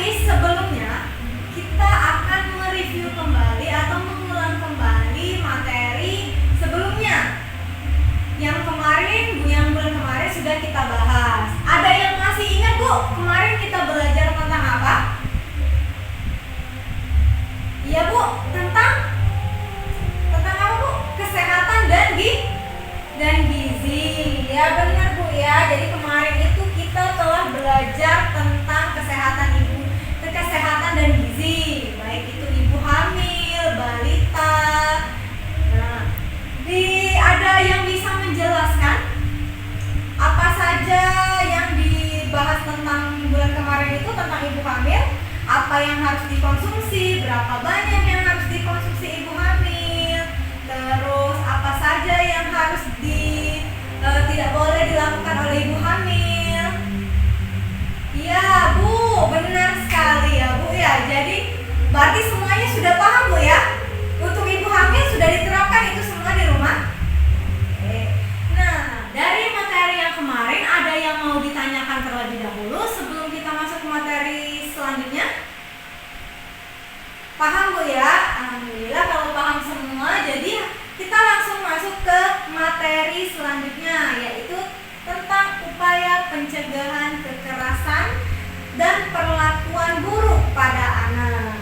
Tapi sebelumnya kita akan mereview kembali atau mengulang kembali materi sebelumnya. Yang bulan kemarin sudah kita bahas. Ada yang masih ingat Bu, kemarin kita belajar tentang apa? Iya Bu, tentang apa Bu? Kesehatan dan gizi. Ya benar Bu ya. Jadi kemarin itu kita telah belajar tentang kesehatan dan gizi, baik itu ibu hamil, balita. Nah, ada yang bisa menjelaskan apa saja yang dibahas tentang bulan kemarin itu tentang ibu hamil? Apa yang harus dikonsumsi, berapa banyak yang harus dikonsumsi ibu hamil, terus apa saja yang harus tidak boleh dilakukan oleh ibu hamil. Iya Bu, benar sekali ya Bu ya. Jadi berarti semuanya sudah paham Bu ya. Untuk ibu hamil sudah diterapkan itu semua di rumah. Nah, dari materi yang kemarin ada yang mau ditanyakan terlebih dahulu sebelum kita masuk ke materi selanjutnya? Paham Bu ya? Alhamdulillah kalau paham semua. Jadi kita langsung masuk ke materi selanjutnya, yaitu tentang upaya pencegahan kekerasan dan perlakuan buruk pada anak.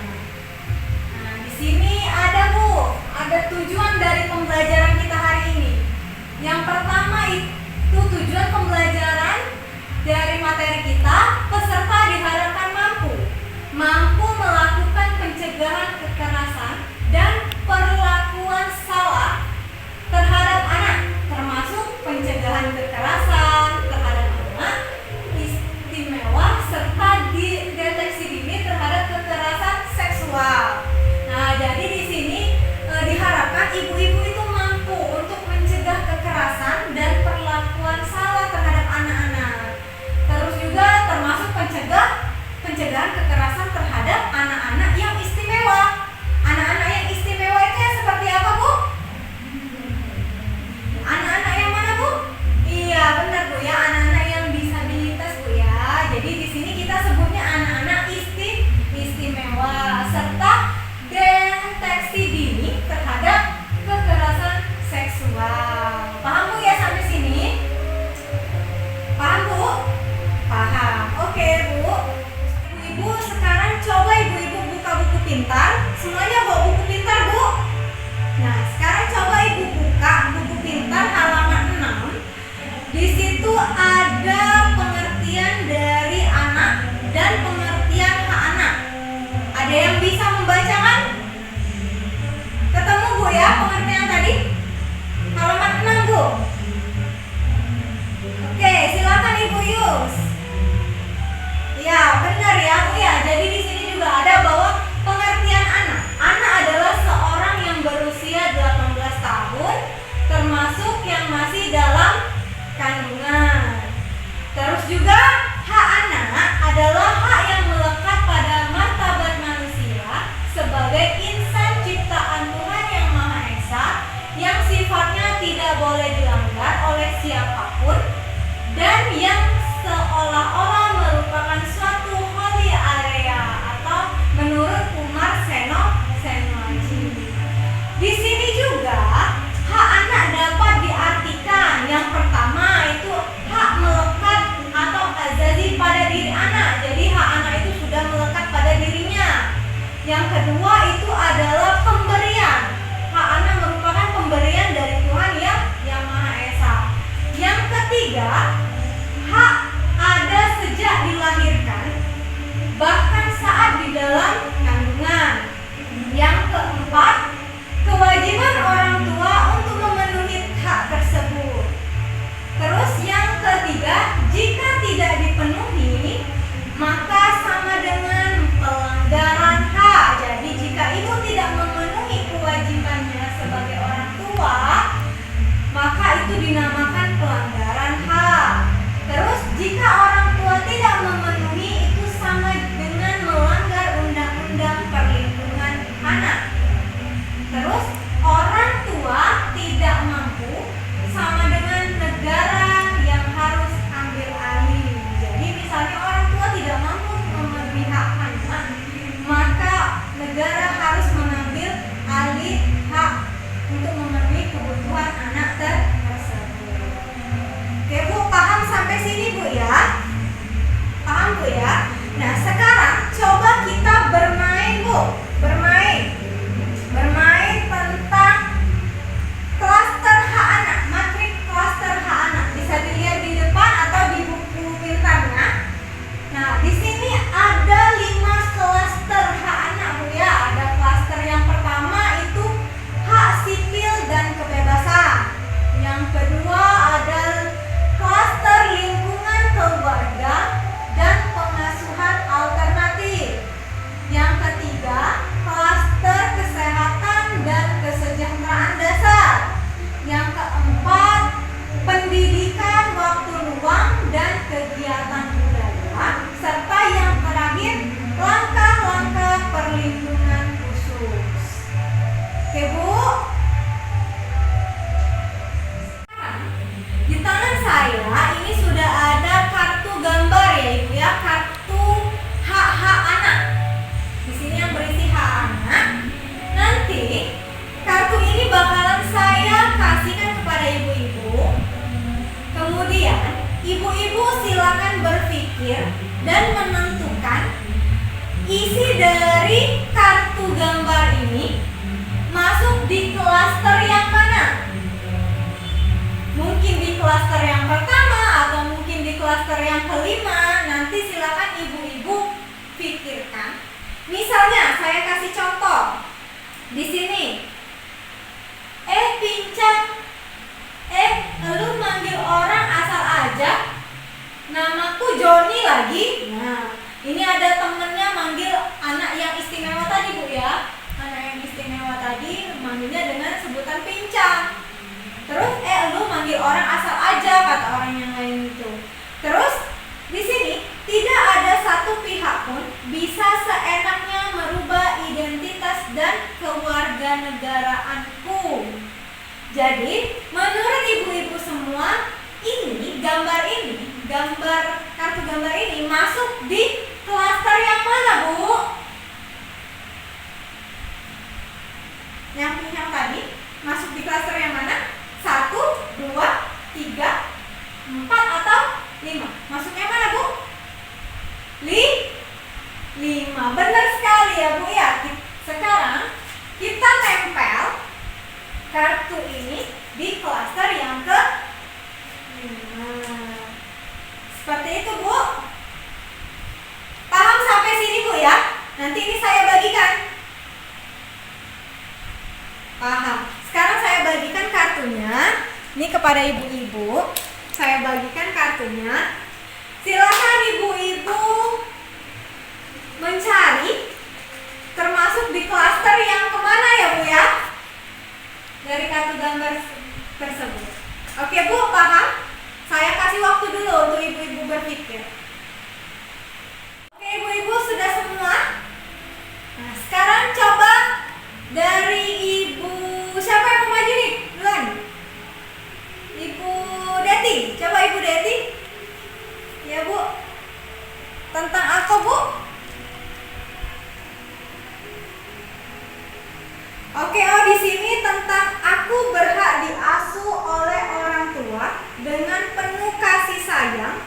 Nah, di sini ada Bu, ada tujuan dari pembelajaran kita hari ini. Yang pertama itu tujuan pembelajaran dari materi kita, peserta diharapkan mampu melakukan pencegahan kekerasan dan perlakuan salah terhadap anak, termasuk pencegahan kekerasan terhadap anak, istimewa serta deteksi dini terhadap kekerasan seksual. Nah, jadi di sini diharapkan ibu-ibu itu mampu untuk mencegah kekerasan dan perlakuan salah terhadap anak-anak. Terus juga termasuk pencegahan kekerasan terhadap anak-anak yang istimewa. Anak-anak yang istimewa itu yang seperti apa Bu? Anak-anak yang mana Bu? Iya benar Bu ya, anak-anak yang disabilitas Bu ya. Jadi di sini kita sebutnya anak-anak istimewa serta deteksi dini terhadap kekerasan seksual. Paham Bu ya sampai sini? Paham Bu? Paham. Oke Bu. Ibu sekarang coba ibu-ibu buka buku pintar. Semuanya bawa buku pintar Bu. Nah, sekarang coba ibu buka buku pintar halaman 6. Di situ ada pengertian dari anak dan pengertian hak anak. Ada yang bisa membacakan? Ketemu Bu ya pengertian tadi? Halaman 6 Bu. Oke, silakan Ibu Yus. Ya, benar ya Bu ya. Jadi di sini juga ada bahwa pengertian anak. Anak adalah seorang yang berusia 18 tahun, termasuk yang masih dalam kandungan. Terus juga hak anak adalah hak yang melekat pada martabat manusia sebagai insan ciptaan Tuhan yang Maha Esa, yang sifatnya tidak boleh dilanggar oleh siapapun dan yang seolah-olah merupakan suatu holy area atau menurut Umar Senoaji. Di sini juga hak anak dapat diartikan. Yang pertama itu hak melekat atau azazi pada diri anak. Jadi hak anak itu sudah melekat pada dirinya. Yang kedua itu adalah pemberian. Hak anak merupakan pemberian dari Tuhan yang Maha Esa. Yang ketiga, hak ada sejak dilahirkan, bahkan saat di dalam kandungan. Yang keempat, kewajiban orang tua untuk memenuhi hak tersebut. Terus yang ketiga, jika tidak dipenuhi, maka sama dengan pelanggaran hak. Jadi jika ibu tidak memenuhi kewajibannya sebagai orang tua, maka itu dinamakan pelanggaran hak. Terus jika orang tua tidak memenuhi menentukan isi dari kartu gambar ini masuk di klaster yang mana. Mungkin di klaster yang pertama atau mungkin di klaster yang kelima. Nanti silakan ibu-ibu pikirkan. Misalnya saya kasih contoh di sini. Pincang, lu manggil orang asal aja. Namaku Joni lagi. Nah, ini ada temennya manggil anak yang istimewa tadi, Bu ya. Anak yang istimewa tadi manggilnya dengan sebutan Pincang. Terus lu manggil orang asal aja, kata orang yang lain itu. Terus di sini tidak ada satu pihak pun bisa seenaknya merubah identitas dan kewarganegaraanku. Jadi menurut ibu-ibu semua, kartu gambar ini masuk di klaster yang mana, Bu? Yang Pincang tadi masuk di klaster yang mana? 1, 2, 3, 4 atau 5? Masuknya mana, Bu? 5. Benar sekali ya, Bu ya. Sekarang kita tempel kartu ini di klaster yang ke 5. Seperti itu, Bu. Paham sampai sini, Bu ya? Nanti ini saya bagikan. Paham. Sekarang saya bagikan kartunya. Ini kepada ibu-ibu. Saya bagikan kartunya. Silakan ibu-ibu mencari termasuk di klaster yang kemana ya, Bu ya? Dari kartu gambar tersebut. Oke, Bu, paham? Saya kasih waktu dulu untuk ibu-ibu berpikir. Oke, ibu-ibu sudah semua? Nah, sekarang coba dari ibu, siapa yang mau maju nih? Duluan. Ibu Deti, coba Ibu Deti. Ya, Bu. Tentang apa, Bu? Oke, di sini tentang aku berhak diasuh oleh orang tua dengan penuh kasih sayang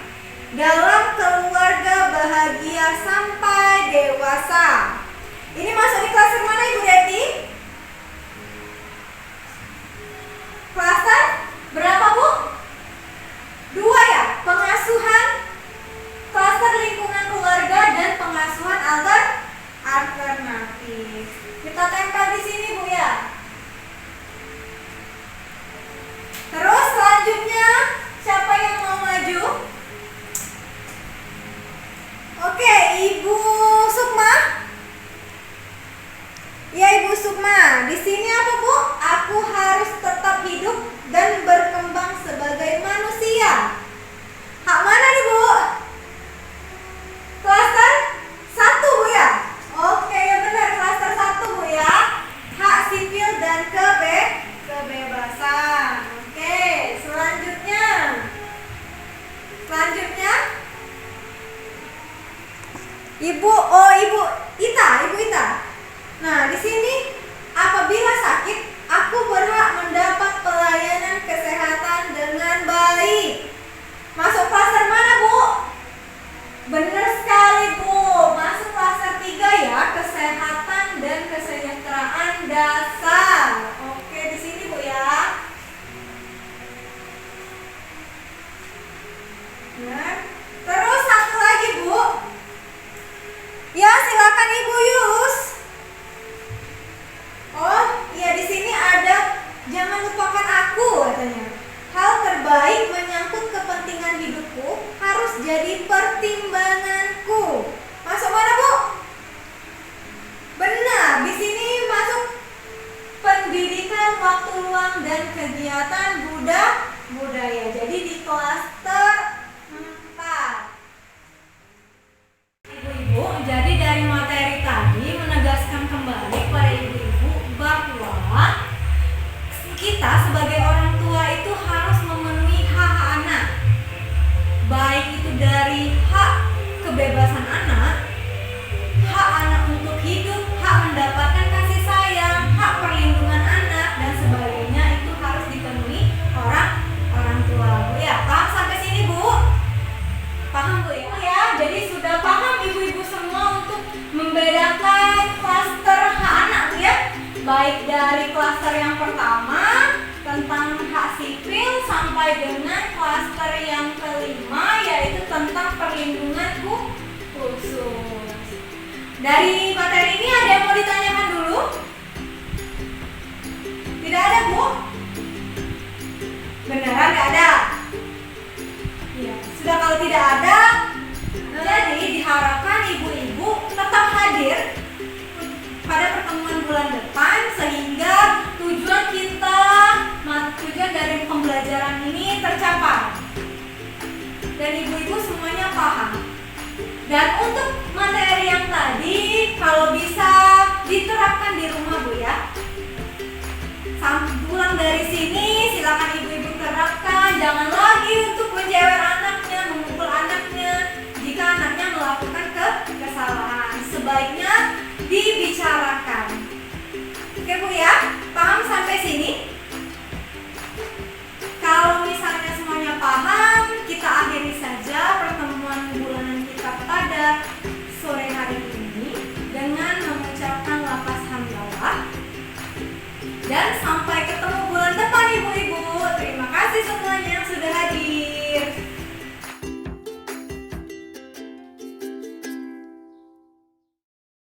dalam keluarga bahagia sampai dewasa. Ini masuk di klaster mana, Ibu Deti? Klaster berapa, Bu? 2 ya? Pengasuhan, klaster lingkungan keluarga dan pengasuhan alternatif. Kita tempel di sini, Bu ya. Terus selanjutnya siapa yang mau maju? Oke, Ibu Sukma. Ya, Ibu Sukma. Di sini apa, Bu? Aku harus tetap hidup dan berkembang sebagai manusia. Hak mana nih, Bu? Klaster 1, Bu ya? Oke, ya benar, klaster 1, Bu ya. Hak sipil dan kebebasan. Oke, selanjutnya. Ibu Ita. Nah, di sini apabila sakit, aku berhak mendapat pelayanan kesehatan dengan baik. Masuk klaster mana, Bu? Benar sekali, Bu. Masuk klaster 3 ya, kesehatan dan kesejahteraan dasar. Oke, di sini, Bu ya. Nah, terus satu lagi, Bu. Ya, silakan Ibu Yus. Oh, iya, di sini ada jangan lupakan aku katanya. Hal terbaik menyangkut kepentingan hidupku harus jadi pertimbangan Bagus. Dari materi ini ada yang mau ditanyakan dulu? Tidak ada, Bu? Beneran nggak ada? Ya, sudah kalau tidak ada, jadi diharapkan ibu-ibu tetap hadir pada pertemuan bulan depan sehingga tujuan dari pembelajaran ini tercapai dan ibu-ibu semuanya paham. Dan untuk materi yang tadi kalau bisa diterapkan di rumah, Bu, ya. Sampai pulang dari sini silakan ibu-ibu terapkan, jangan lagi untuk menjewer anaknya, memukul anaknya jika anaknya melakukan kesalahan. Sebaiknya